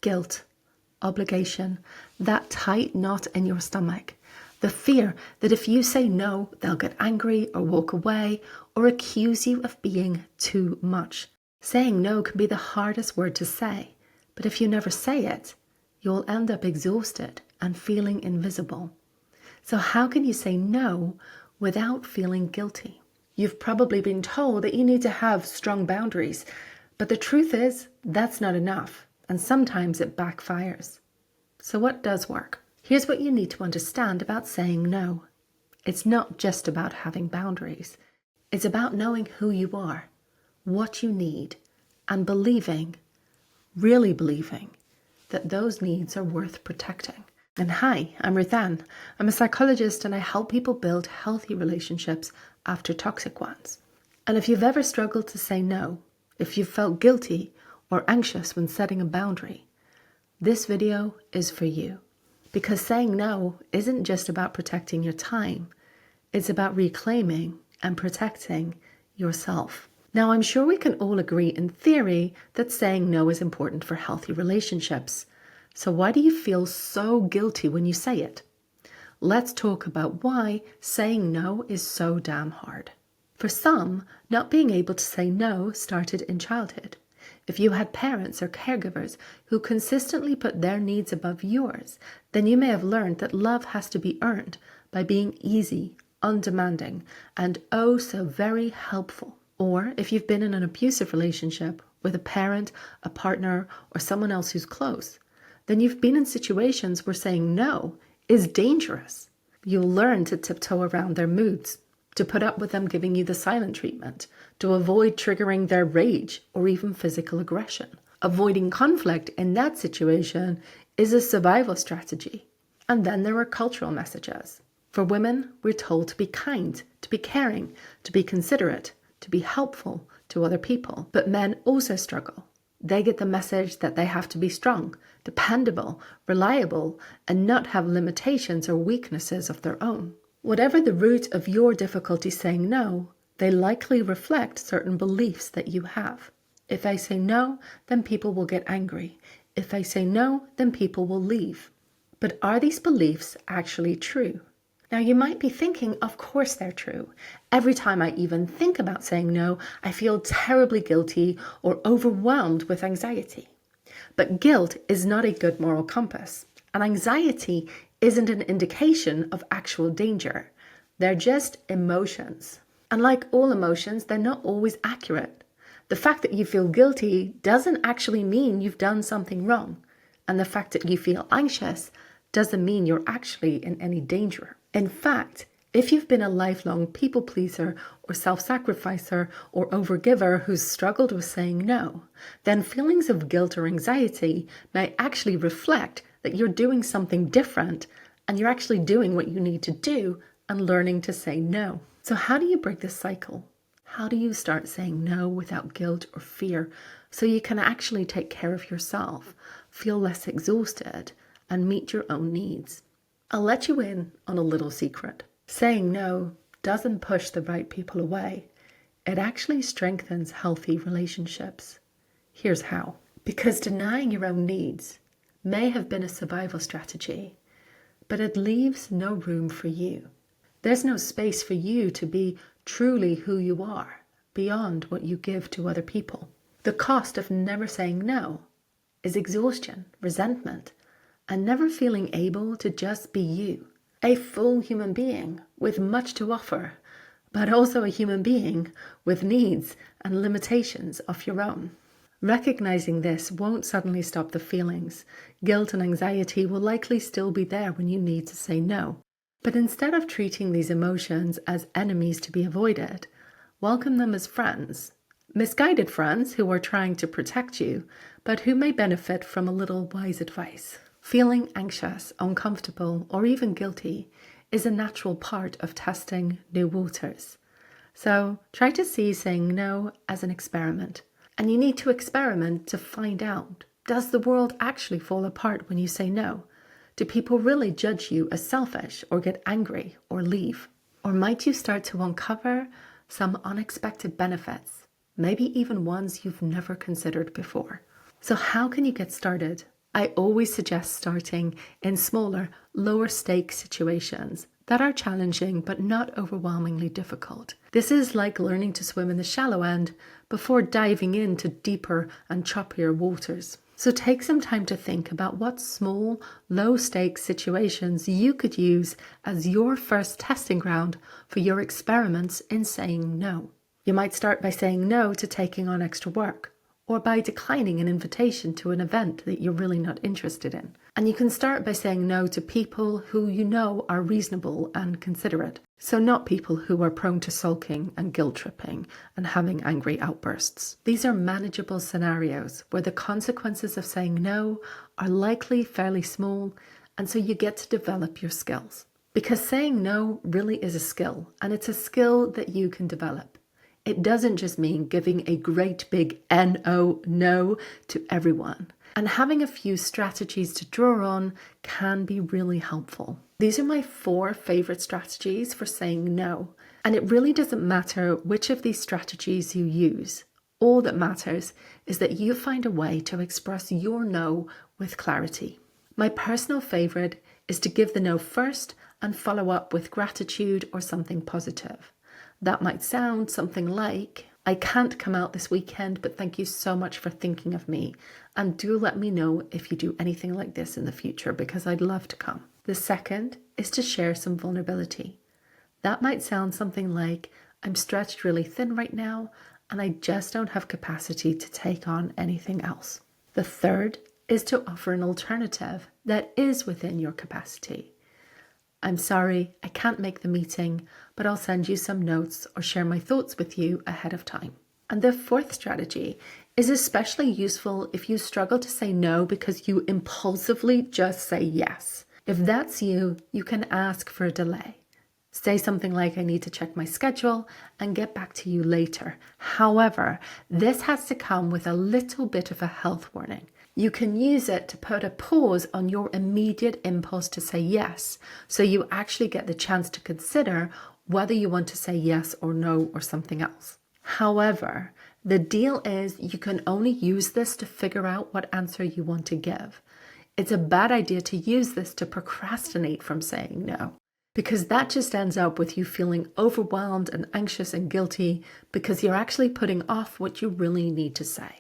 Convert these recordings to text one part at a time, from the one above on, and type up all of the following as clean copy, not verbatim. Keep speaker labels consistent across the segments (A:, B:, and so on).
A: guilt, obligation, that tight knot in your stomach, the fear that if you say no, they'll get angry or walk away or accuse you of being too much. Saying no can be the hardest word to say, but if you never say it, you'll end up exhausted and feeling invisible. So how can you say no without feeling guilty? You've probably been told that you need to have strong boundaries, but the truth is that's not enough, and sometimes it backfires. So what does work? Here's what you need to understand about saying no. It's not just about having boundaries. It's about knowing who you are, what you need, and believing, really believing, that those needs are worth protecting. And hi, I'm Ruthann. I'm a psychologist and I help people build healthy relationships after toxic ones. And if you've ever struggled to say no, if you've felt guilty or anxious when setting a boundary, this video is for you. Because saying no isn't just about protecting your time, it's about reclaiming and protecting yourself. Now, I'm sure we can all agree in theory that saying no is important for healthy relationships. So why do you feel so guilty when you say it? Let's talk about why saying no is so damn hard. For some, not being able to say no started in childhood. If you had parents or caregivers who consistently put their needs above yours, then you may have learned that love has to be earned by being easy, undemanding, and oh so very helpful. Or if you've been in an abusive relationship with a parent, a partner, or someone else who's close, then you've been in situations where saying no is dangerous. You'll learn to tiptoe around their moods, to put up with them giving you the silent treatment, to avoid triggering their rage or even physical aggression. Avoiding conflict in that situation is a survival strategy. And then there are cultural messages. For women, we're told to be kind, to be caring, to be considerate, to be helpful to other people. But men also struggle. They get the message that they have to be strong, dependable, reliable, and not have limitations or weaknesses of their own. Whatever the root of your difficulty saying no, they likely reflect certain beliefs that you have. If I say no, then people will get angry. If I say no, then people will leave. But are these beliefs actually true? Now you might be thinking, of course they're true. Every time I even think about saying no, I feel terribly guilty or overwhelmed with anxiety. But guilt is not a good moral compass, and anxiety isn't an indication of actual danger. They're just emotions. And like all emotions, they're not always accurate. The fact that you feel guilty doesn't actually mean you've done something wrong. And the fact that you feel anxious doesn't mean you're actually in any danger. In fact, if you've been a lifelong people pleaser or self-sacrificer or overgiver who's struggled with saying no, then feelings of guilt or anxiety may actually reflect that you're doing something different and you're actually doing what you need to do and learning to say no. So how do you break this cycle? How do you start saying no without guilt or fear so you can actually take care of yourself, feel less exhausted, and meet your own needs? I'll let you in on a little secret. Saying no doesn't push the right people away. It actually strengthens healthy relationships. Here's how. Because denying your own needs may have been a survival strategy, but it leaves no room for you. There's no space for you to be truly who you are, beyond what you give to other people. The cost of never saying no is exhaustion, resentment, and never feeling able to just be you. A full human being with much to offer, but also a human being with needs and limitations of your own. Recognizing this won't suddenly stop the feelings. Guilt and anxiety will likely still be there when you need to say no. But instead of treating these emotions as enemies to be avoided, welcome them as friends. Misguided friends who are trying to protect you, but who may benefit from a little wise advice. Feeling anxious, uncomfortable, or even guilty is a natural part of testing new waters. So try to see saying no as an experiment. And you need to experiment to find out, does the world actually fall apart when you say no? Do people really judge you as selfish or get angry or leave? Or might you start to uncover some unexpected benefits, maybe even ones you've never considered before? So how can you get started? I always suggest starting in smaller, lower stakes situations that are challenging but not overwhelmingly difficult. This is like learning to swim in the shallow end before diving into deeper and choppier waters. So take some time to think about what small, low stakes situations you could use as your first testing ground for your experiments in saying no. You might start by saying no to taking on extra work, or by declining an invitation to an event that you're really not interested in. And you can start by saying no to people who you know are reasonable and considerate. So not people who are prone to sulking and guilt tripping and having angry outbursts. These are manageable scenarios where the consequences of saying no are likely fairly small, and so you get to develop your skills. Because saying no really is a skill, and it's a skill that you can develop. It doesn't just mean giving a great big no to everyone. And having a few strategies to draw on can be really helpful. These are my 4 favorite strategies for saying no. And it really doesn't matter which of these strategies you use. All that matters is that you find a way to express your no with clarity. My personal favorite is to give the no first and follow up with gratitude or something positive. That might sound something like, I can't come out this weekend, but thank you so much for thinking of me. And do let me know if you do anything like this in the future, because I'd love to come. The second is to share some vulnerability. That might sound something like, I'm stretched really thin right now, and I just don't have capacity to take on anything else. The third is to offer an alternative that is within your capacity. I'm sorry, I can't make the meeting, but I'll send you some notes or share my thoughts with you ahead of time. And the fourth strategy is especially useful if you struggle to say no because you impulsively just say yes. If that's you, you can ask for a delay. Say something like, I need to check my schedule and get back to you later. However, this has to come with a little bit of a health warning. You can use it to put a pause on your immediate impulse to say yes, so you actually get the chance to consider whether you want to say yes or no or something else. However, the deal is you can only use this to figure out what answer you want to give. It's a bad idea to use this to procrastinate from saying no, because that just ends up with you feeling overwhelmed and anxious and guilty because you're actually putting off what you really need to say.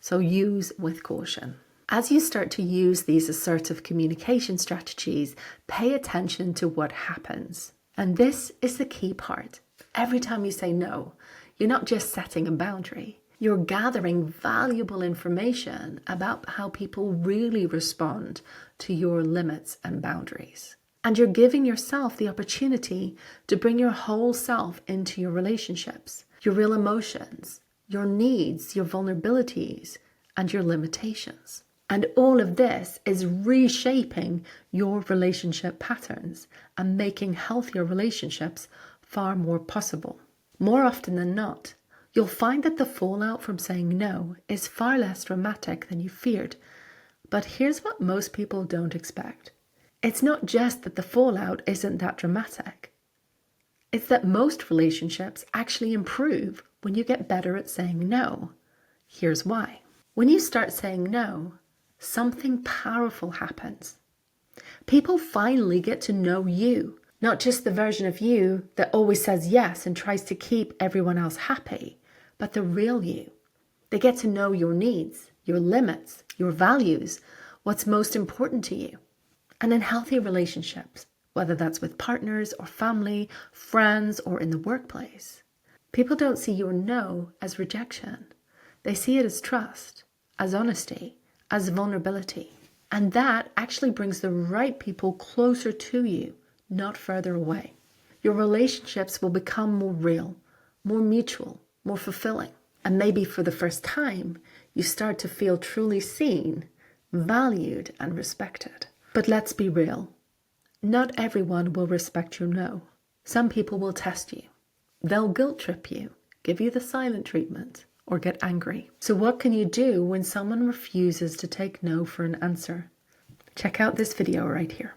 A: So use with caution. As you start to use these assertive communication strategies, pay attention to what happens. And this is the key part. Every time you say no, you're not just setting a boundary. You're gathering valuable information about how people really respond to your limits and boundaries. And you're giving yourself the opportunity to bring your whole self into your relationships, your real emotions, your needs, your vulnerabilities, and your limitations. And all of this is reshaping your relationship patterns and making healthier relationships far more possible. More often than not, you'll find that the fallout from saying no is far less dramatic than you feared. But here's what most people don't expect. It's not just that the fallout isn't that dramatic. It's that most relationships actually improve when you get better at saying no. Here's why. When you start saying no, something powerful happens. People finally get to know you, not just the version of you that always says yes and tries to keep everyone else happy, but the real you. They get to know your needs, your limits, your values, what's most important to you. And in healthy relationships, whether that's with partners or family, friends, or in the workplace, people don't see your no as rejection. They see it as trust, as honesty, as vulnerability. And that actually brings the right people closer to you, not further away. Your relationships will become more real, more mutual, more fulfilling. And maybe for the first time, you start to feel truly seen, valued, and respected. But let's be real. Not everyone will respect your no. Some people will test you. They'll guilt trip you, give you the silent treatment, or get angry. So what can you do when someone refuses to take no for an answer? Check out this video right here.